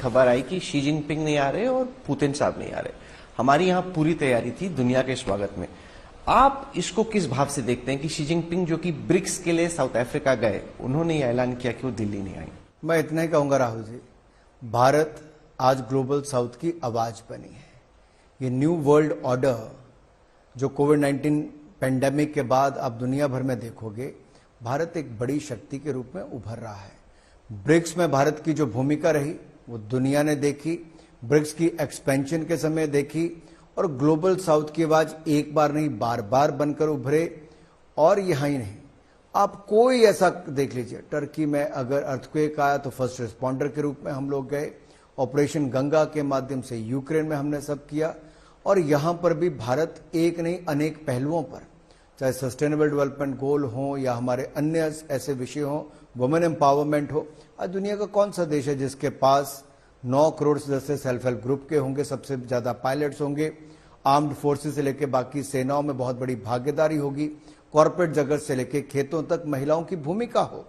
खबर आई कि Xi Jinping नहीं आ रहे और पुतिन साहब नहीं आ रहे। हमारी यहाँ पूरी तैयारी थी दुनिया के स्वागत में। आप इसको किस भाव से देखते हैं कि शी जिनपिंग जो कि ब्रिक्स के लिए साउथ अफ्रीका गए, उन्होंने ये ऐलान किया कि वो दिल्ली नहीं आएंगे? मैं इतना ही कहूंगा राहुल जी, भारत आज ग्लोबल साउथ की आवाज बनी है। ये न्यू वर्ल्ड ऑर्डर जो कोविड-19 पेंडेमिक के बाद आप दुनिया भर में देखोगे, भारत एक बड़ी शक्ति के रूप में उभर रहा है। ब्रिक्स में भारत की जो भूमिका रही वो दुनिया ने देखी, ब्रिक्स की एक्सपेंशन के समय देखी, और ग्लोबल साउथ की आवाज एक बार नहीं बार बार बनकर उभरे। और यहां ही नहीं, आप कोई ऐसा देख लीजिए, टर्की में अगर अर्थक्वेक आया तो फर्स्ट रिस्पॉन्डर के रूप में हम लोग गए, ऑपरेशन गंगा के माध्यम से यूक्रेन में हमने सब किया। और यहां पर भी भारत एक नहीं अनेक पहलुओं पर, चाहे सस्टेनेबल डेवलपमेंट गोल हो या हमारे अन्य ऐसे विषय हो, वुमेन एम्पावरमेंट हो। आज दुनिया का कौन सा देश है जिसके पास 9 करोड़ सदस्य सेल्फ हेल्प ग्रुप के होंगे, सबसे ज्यादा पायलट्स होंगे, आर्म्ड फोर्सेस से लेकर बाकी सेनाओं में बहुत बड़ी भागीदारी होगी, कॉर्पोरेट जगत से लेकर खेतों तक महिलाओं की भूमिका हो।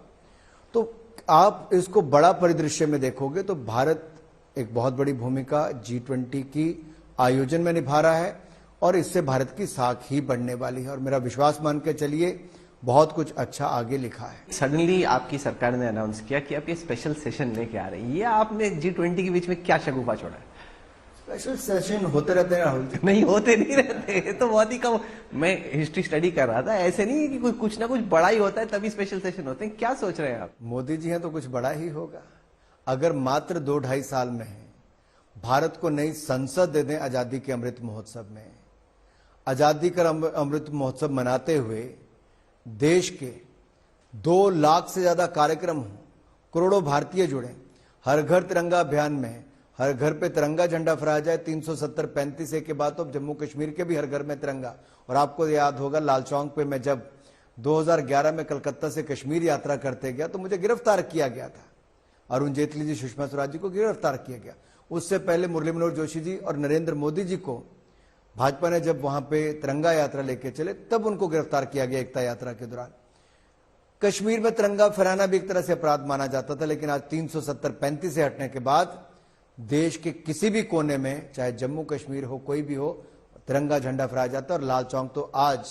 तो आप इसको बड़ा परिदृश्य में देखोगे तो भारत एक बहुत बड़ी भूमिका G20 की आयोजन में निभा रहा है, और इससे भारत की साख ही बढ़ने वाली है। और मेरा विश्वास मान के चलिए, बहुत कुछ अच्छा आगे लिखा है। सडनली आपकी सरकार ने अनाउंस किया कि आप ये स्पेशल सेशन लेके आ रहे हैं। ये आपने G20 के बीच में क्या शगुफा छोड़ा है? स्पेशल सेशन होते रहते हैं राहुल जी। नहीं, होते नहीं रहते, तो बहुत ही कम। मैं हिस्ट्री स्टडी कर रहा था, ऐसे नहीं है कि कुछ ना कुछ बड़ा ही होता है तभी स्पेशल सेशन होते हैं। क्या सोच रहे हैं आप? मोदी जी हैं तो कुछ बड़ा ही होगा। अगर मात्र 2-2.5 साल में है भारत को नई संसद दे दें आजादी के अमृत महोत्सव में, आजादी का अमृत महोत्सव मनाते हुए देश के 2 लाख से ज्यादा कार्यक्रम हो, करोड़ों भारतीय जुड़े, हर घर तिरंगा अभियान में हर घर पे तिरंगा झंडा फहराया जाए। 370-35 के बाद तो जम्मू कश्मीर के भी हर घर में तिरंगा। और आपको याद होगा लाल चौक पे मैं जब 2011 में कलकत्ता से कश्मीर यात्रा करते गया तो मुझे गिरफ्तार किया गया था। अरुण जेटली जी, सुषमा स्वराज जी को गिरफ्तार किया गया। उससे पहले मुरली मनोहर जोशी जी और नरेंद्र मोदी जी को भाजपा ने जब वहां पे तिरंगा यात्रा लेके चले तब उनको गिरफ्तार किया गया एकता यात्रा के दौरान। कश्मीर में तिरंगा फहराना भी एक तरह से अपराध माना जाता था, लेकिन आज 370-35 से हटने के बाद देश के किसी भी कोने में, चाहे जम्मू कश्मीर हो कोई भी हो, तिरंगा झंडा फहराया जाता है। और लाल चौक तो आज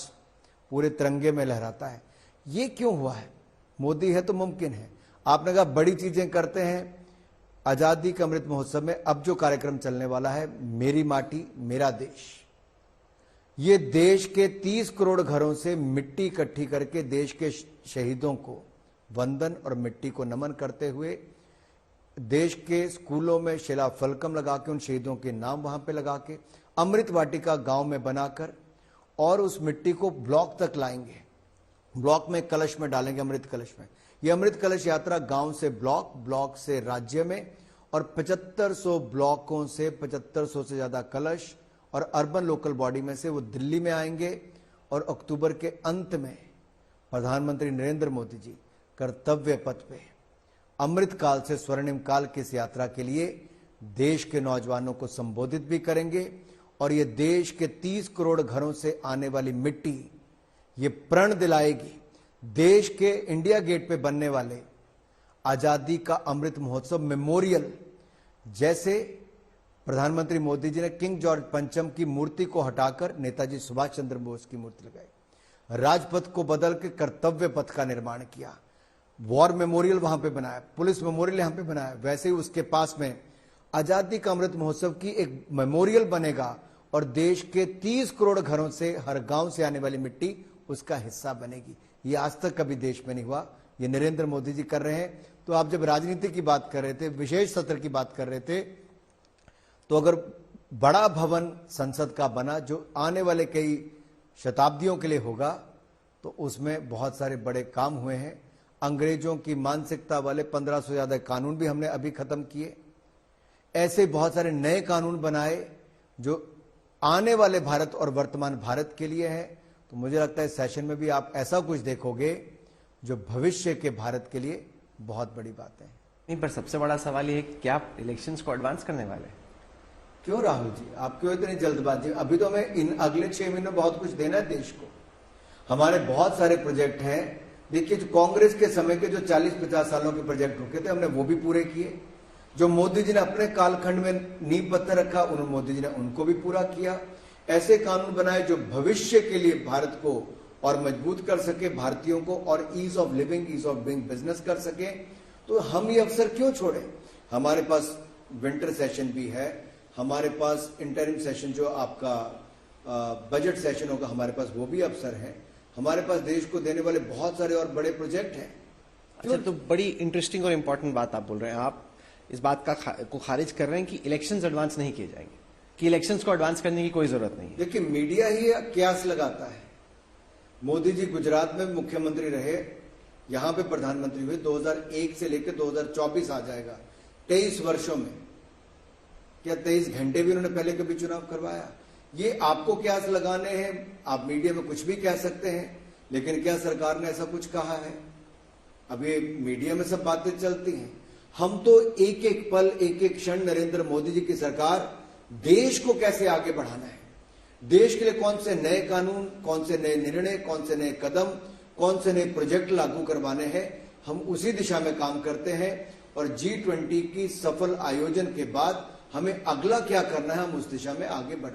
पूरे तिरंगे में लहराता है। ये क्यों हुआ है? मोदी है तो मुमकिन है। आपने कहा बड़ी चीजें करते हैं। आजादी का अमृत महोत्सव में अब जो कार्यक्रम चलने वाला है, मेरी माटी मेरा देश, ये देश के 30 करोड़ घरों से मिट्टी इकट्ठी करके देश के शहीदों को वंदन और मिट्टी को नमन करते हुए देश के स्कूलों में शिला फलकम लगा के उन शहीदों के नाम वहां पे लगा के अमृत वाटिका गांव में बनाकर और उस मिट्टी को ब्लॉक तक लाएंगे। ब्लॉक में कलश में डालेंगे, अमृत कलश में। यह अमृत कलश यात्रा गांव से ब्लॉक, ब्लॉक से राज्य में, और 7500 ब्लॉकों से 7500 से ज्यादा कलश और अर्बन लोकल बॉडी में से वो दिल्ली में आएंगे। और अक्टूबर के अंत में प्रधानमंत्री नरेंद्र मोदी जी कर्तव्य पथ पे अमृत काल से स्वर्णिम काल की इस यात्रा के लिए देश के नौजवानों को संबोधित भी करेंगे। और ये देश के 30 करोड़ घरों से आने वाली मिट्टी ये प्रण दिलाएगी देश के इंडिया गेट पे बनने वाले आजादी का अमृत महोत्सव मेमोरियल। जैसे प्रधानमंत्री मोदी जी ने किंग जॉर्ज पंचम की मूर्ति को हटाकर नेताजी सुभाष चंद्र बोस की मूर्ति लगाई, राजपथ को बदल के कर्तव्य पथ का निर्माण किया, वॉर मेमोरियल वहां पे बनाया, पुलिस मेमोरियल यहां पे बनाया, वैसे ही उसके पास में आजादी का अमृत महोत्सव की एक मेमोरियल बनेगा और देश के 30 करोड़ घरों से, हर गांव से आने वाली मिट्टी उसका हिस्सा बनेगी। ये आज तक कभी देश में नहीं हुआ, ये नरेंद्र मोदी जी कर रहे हैं। तो आप जब राजनीति की बात कर रहे थे, विशेष सत्र की बात कर रहे थे, तो अगर बड़ा भवन संसद का बना जो आने वाले कई शताब्दियों के लिए होगा, तो उसमें बहुत सारे बड़े काम हुए हैं। अंग्रेजों की मानसिकता वाले 1500 ज्यादा कानून भी हमने अभी खत्म किए। ऐसे बहुत सारे नए कानून बनाए जो आने वाले भारत और वर्तमान भारत के लिए है। तो मुझे लगता है सेशन में भी आप ऐसा कुछ देखोगे जो भविष्य के भारत के लिए बहुत बड़ी बात है। नहीं, पर सबसे बड़ा सवाल ये है कि क्या आप इलेक्शंस को एडवांस करने वाले हैं? क्यों राहुल जी, आप क्यों इतनी जल्दबाजी? अभी तो हमें इन अगले 6 महीनों में बहुत कुछ देना है देश को। हमारे बहुत सारे प्रोजेक्ट हैं। देखिए, जो कांग्रेस के समय के जो 40-50 सालों के प्रोजेक्ट रुके थे, हमने वो भी पूरे किए। जो मोदी जी ने अपने कालखंड में नींव पत्थर रखा, उन्होंने मोदी जी ने उनको भी पूरा किया। ऐसे कानून बनाए जो भविष्य के लिए भारत को और मजबूत कर सके, भारतीयों को, और ease of living, ease of doing business कर सके। तो हम ये अवसर क्यों छोड़े? हमारे पास विंटर सेशन भी है, हमारे पास इंटरिम सेशन जो आपका बजट सेशन होगा, हमारे पास वो भी अवसर है। हमारे पास देश को देने वाले बहुत सारे और बड़े प्रोजेक्ट हैं। अच्छा, तो बड़ी इंटरेस्टिंग और इंपॉर्टेंट बात आप बोल रहे हैं। आप इस बात को खारिज कर रहे हैं कि इलेक्शंस एडवांस नहीं किए जाएंगे, कि इलेक्शंस को एडवांस करने की कोई जरूरत नहीं है। देखिए, मीडिया ही क्यास लगाता है। मोदी जी गुजरात में मुख्यमंत्री रहे, यहां पे प्रधानमंत्री हुए, 2001 से लेकर 2024 आ जाएगा, 23 वर्षों में। क्या 23 घंटे भी उन्होंने पहले कभी चुनाव करवाया? ये आपको क्यास लगाने हैं, आप मीडिया में कुछ भी कह सकते हैं, लेकिन क्या सरकार ने ऐसा कुछ कहा है? अब ये मीडिया में सब बातें चलती हैं। हम तो एक एक पल, एक एक क्षण नरेंद्र मोदी जी की सरकार देश को कैसे आगे बढ़ाना है, देश के लिए कौन से नए कानून, कौन से नए निर्णय, कौन से नए कदम, कौन से नए प्रोजेक्ट लागू करवाने हैं, हम उसी दिशा में काम करते हैं। और G20 की सफल आयोजन के बाद हमें अगला क्या करना है, हम उस दिशा में आगे बढ़े।